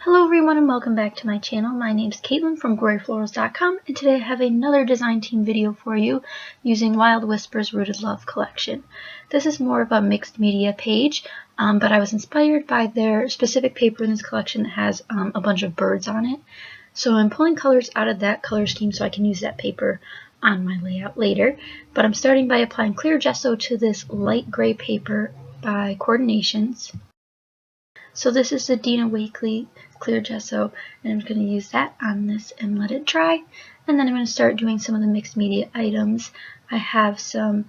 Hello everyone and welcome back to my channel. My name is Caitlin from Florals.com, and today I have another design team video for you using Wild Whispers Rooted Love collection. This is more of a mixed media page, but I was inspired by their specific paper in this collection that has a bunch of birds on it. So I'm pulling colors out of that color scheme so I can use that paper on my layout later. But I'm starting by applying clear gesso to this light gray paper by Coordinations. So this is the Dina Wakley clear gesso, and I'm going to use that on this and let it dry. And then I'm going to start doing some of the mixed media items. I have some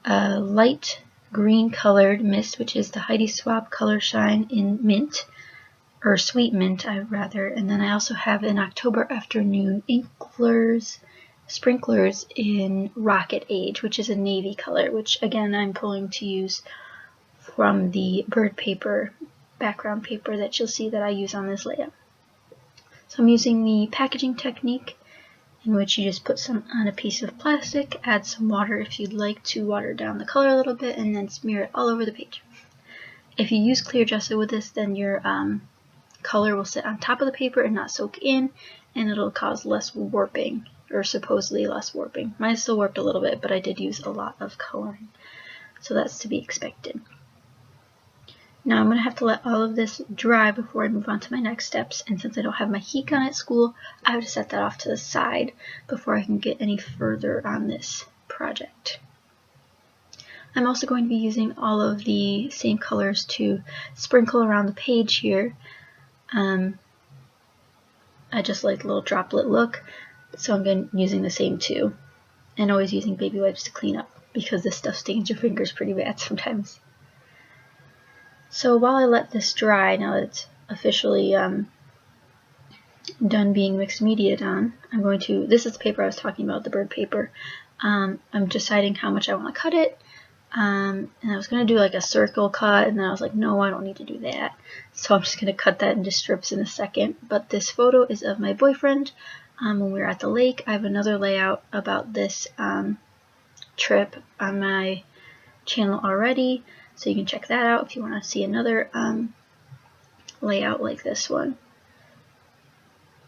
light green colored mist, which is the Heidi Swapp Color Shine in mint, or sweet mint, rather. And then I also have an October Afternoon sprinklers in Rocket Age, which is a navy color, which again I'm pulling to use from the bird paper background paper that you'll see that I use on this layout. So I'm using the packaging technique, in which you just put some on a piece of plastic, add some water if you'd like to water down the color a little bit, and then smear it all over the page. If you use clear gesso with this, then your color will sit on top of the paper and not soak in, and it'll cause less warping, or supposedly less warping. Mine still warped a little bit, but I did use a lot of coloring, so that's to be expected. Now I'm going to have to let all of this dry before I move on to my next steps, and since I don't have my heat gun at school, I have to set that off to the side before I can get any further on this project. I'm also going to be using all of the same colors to sprinkle around the page here. I just like the little droplet look, so I'm using the same too, and always using baby wipes to clean up because this stuff stains your fingers pretty bad sometimes. So while I let this dry, now that it's officially done being mixed mediaed on, this is the paper I was talking about, the bird paper. I'm deciding how much I want to cut it, and I was going to do like a circle cut, and then I was like, no, I don't need to do that. So I'm just going to cut that into strips in a second. But this photo is of my boyfriend when we were at the lake. I have another layout about this trip on my channel already, so you can check that out if you want to see another layout like this one.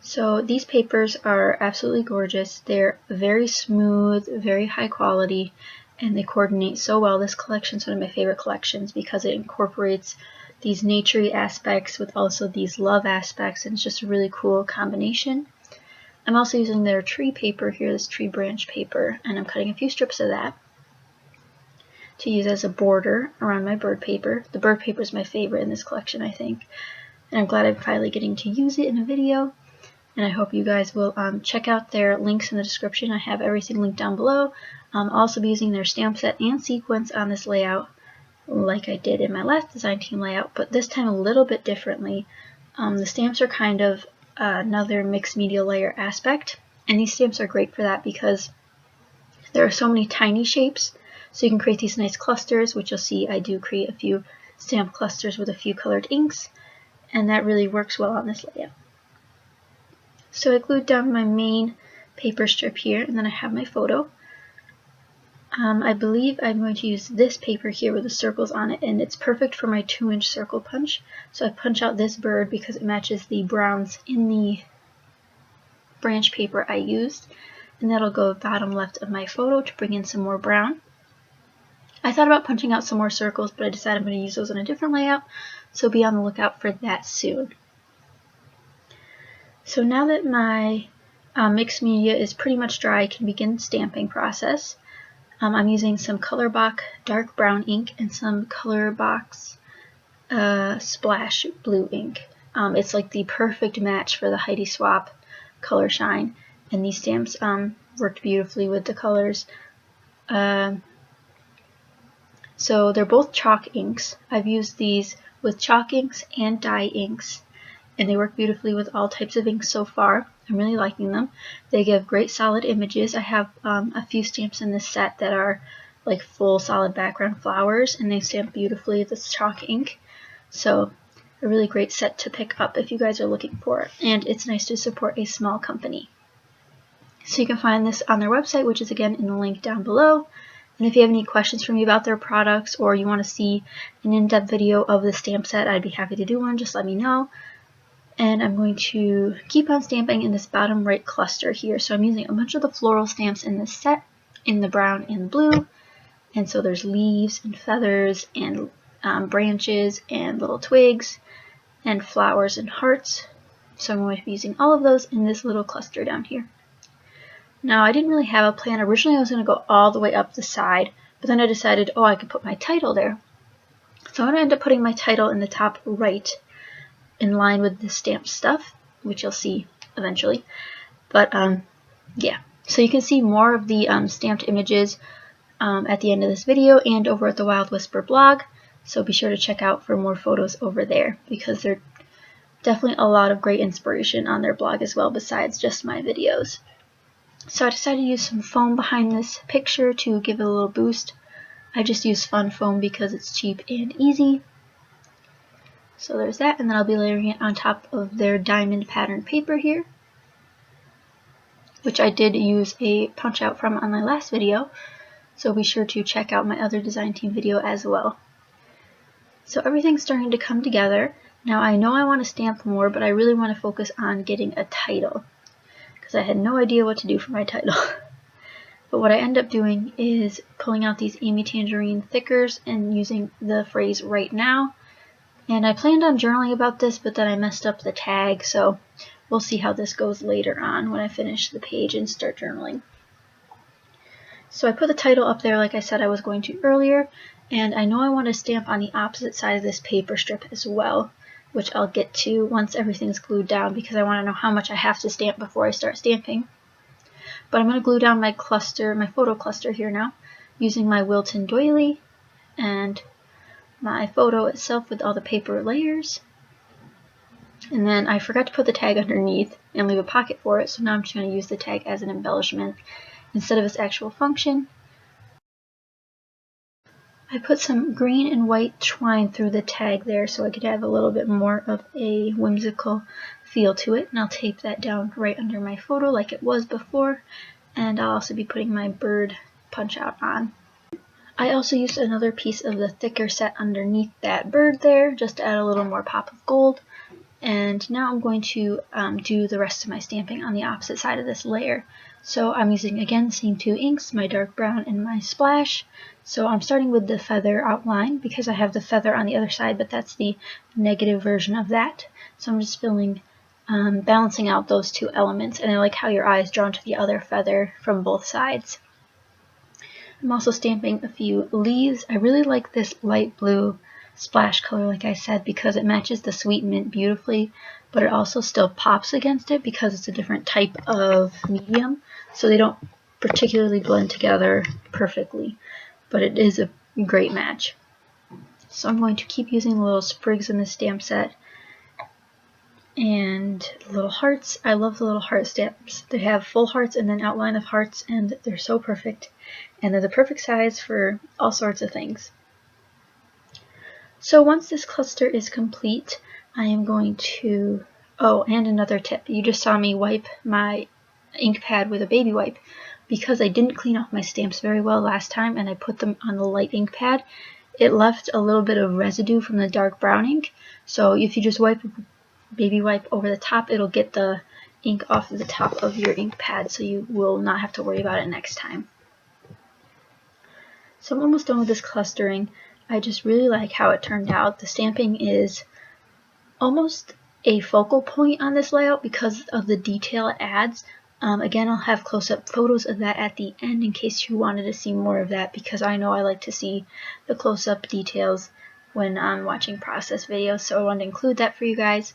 So these papers are absolutely gorgeous. They're very smooth, very high quality, and they coordinate so well. This collection is one of my favorite collections because it incorporates these naturey aspects with also these love aspects, and it's just a really cool combination. I'm also using their tree paper here, this tree branch paper, and I'm cutting a few strips of that to use as a border around my bird paper. The bird paper is my favorite in this collection, I think, and I'm glad I'm finally getting to use it in a video, and I hope you guys will check out their links in the description. I have everything linked down below. I'll also be using their stamp set and sequence on this layout like I did in my last design team layout, but this time a little bit differently. The stamps are kind of another mixed media layer aspect, and these stamps are great for that because there are so many tiny shapes. So you can create these nice clusters, which you'll see I do create a few stamp clusters with a few colored inks, and that really works well on this layout. So I glued down my main paper strip here, and then I have my photo. I believe I'm going to use this paper here with the circles on it, and it's perfect for my 2-inch circle punch. So I punch out this bird because it matches the browns in the branch paper I used, and that'll go bottom left of my photo to bring in some more brown. I thought about punching out some more circles, but I decided I'm going to use those in a different layout, so be on the lookout for that soon. So now that my mixed media is pretty much dry, I can begin the stamping process. I'm using some Colourbox dark brown ink and some Colourbox splash blue ink. It's like the perfect match for the Heidi Swapp Color Shine, and these stamps worked beautifully with the colors. So they're both chalk inks. I've used these with chalk inks and dye inks, and they work beautifully with all types of inks so far. I'm really liking them. They give great solid images. I have a few stamps in this set that are like full solid background flowers, and they stamp beautifully with this chalk ink. So a really great set to pick up if you guys are looking for it, and it's nice to support a small company. So you can find this on their website, which is again in the link down below. And if you have any questions for me about their products, or you want to see an in-depth video of the stamp set, I'd be happy to do one. Just let me know. And I'm going to keep on stamping in this bottom right cluster here. So I'm using a bunch of the floral stamps in this set, in the brown and blue. And so there's leaves and feathers and branches and little twigs and flowers and hearts. So I'm going to be using all of those in this little cluster down here. Now I didn't really have a plan. Originally I was going to go all the way up the side, but then I decided, oh, I could put my title there. So I'm going to end up putting my title in the top right in line with the stamped stuff, which you'll see eventually. But yeah, so you can see more of the stamped images at the end of this video and over at the Wild Whisper blog. So be sure to check out for more photos over there, because there's definitely a lot of great inspiration on their blog as well besides just my videos. So I decided to use some foam behind this picture to give it a little boost. I just use fun foam because it's cheap and easy. So there's that, and then I'll be layering it on top of their diamond pattern paper here, which I did use a punch out from on my last video. So be sure to check out my other design team video as well. So everything's starting to come together. Now I know I want to stamp more, but I really want to focus on getting a title, because I had no idea what to do for my title. But what I end up doing is pulling out these Amy Tangerine thickers and using the phrase "right now." And I planned on journaling about this, but then I messed up the tag, so we'll see how this goes later on when I finish the page and start journaling. So I put the title up there like I said I was going to earlier, and I know I want to stamp on the opposite side of this paper strip as well, which I'll get to once everything's glued down, because I want to know how much I have to stamp before I start stamping. But I'm going to glue down my cluster, my photo cluster here now, using my Wilton doily and my photo itself with all the paper layers. And then I forgot to put the tag underneath and leave a pocket for it, so now I'm just going to use the tag as an embellishment instead of its actual function. I put some green and white twine through the tag there so I could have a little bit more of a whimsical feel to it, and I'll tape that down right under my photo like it was before, and I'll also be putting my bird punch out on. I also used another piece of the thicker set underneath that bird there just to add a little more pop of gold. And now I'm going to do the rest of my stamping on the opposite side of this layer. So I'm using, again, the same two inks, my dark brown and my splash. So I'm starting with the feather outline because I have the feather on the other side, but that's the negative version of that. So I'm just balancing out those two elements, and I like how your eye is drawn to the other feather from both sides. I'm also stamping a few leaves. I really like this light blue splash color, like I said, because it matches the sweet mint beautifully, but it also still pops against it because it's a different type of medium, so they don't particularly blend together perfectly, but it is a great match. So I'm going to keep using the little sprigs in the stamp set and little hearts. I love the little heart stamps. They have full hearts and then outline of hearts, and they're so perfect, and they're the perfect size for all sorts of things. So once this cluster is complete, I am going to, oh, and another tip, you just saw me wipe my ink pad with a baby wipe. Because I didn't clean off my stamps very well last time and I put them on the light ink pad, it left a little bit of residue from the dark brown ink. So if you just wipe a baby wipe over the top, it'll get the ink off the top of your ink pad, so you will not have to worry about it next time. So I'm almost done with this clustering. I just really like how it turned out. The stamping is almost a focal point on this layout because of the detail it adds. Again, I'll have close-up photos of that at the end in case you wanted to see more of that, because I know I like to see the close-up details when I'm watching process videos, so I wanted to include that for you guys.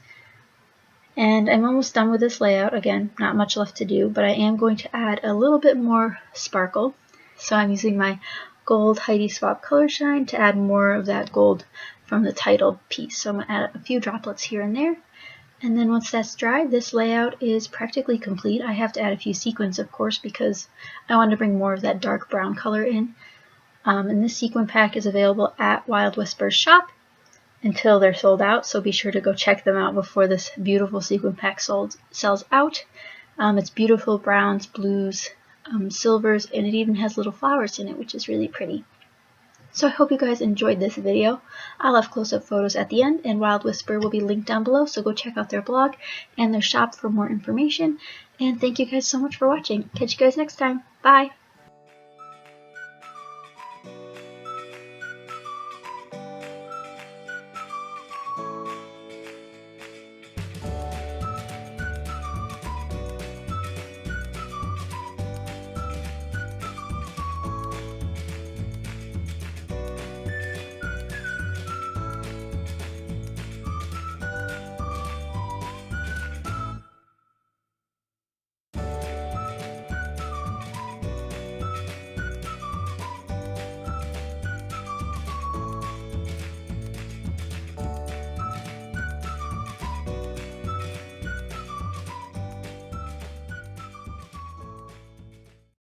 And I'm almost done with this layout. Again, not much left to do, but I am going to add a little bit more sparkle. So I'm using my gold Heidi Swapp Color Shine to add more of that gold from the title piece. So I'm going to add a few droplets here and there. And then once that's dry, this layout is practically complete. I have to add a few sequins, of course, because I want to bring more of that dark brown color in. And this sequin pack is available at Wild Whisper's shop until they're sold out, so be sure to go check them out before this beautiful sequin pack sells out. It's beautiful browns, blues, silvers, and it even has little flowers in it, which is really pretty. So I hope you guys enjoyed this video. I'll have close-up photos at the end, and Wild Whisper will be linked down below, so go check out their blog and their shop for more information. And thank you guys so much for watching. Catch you guys next time. Bye!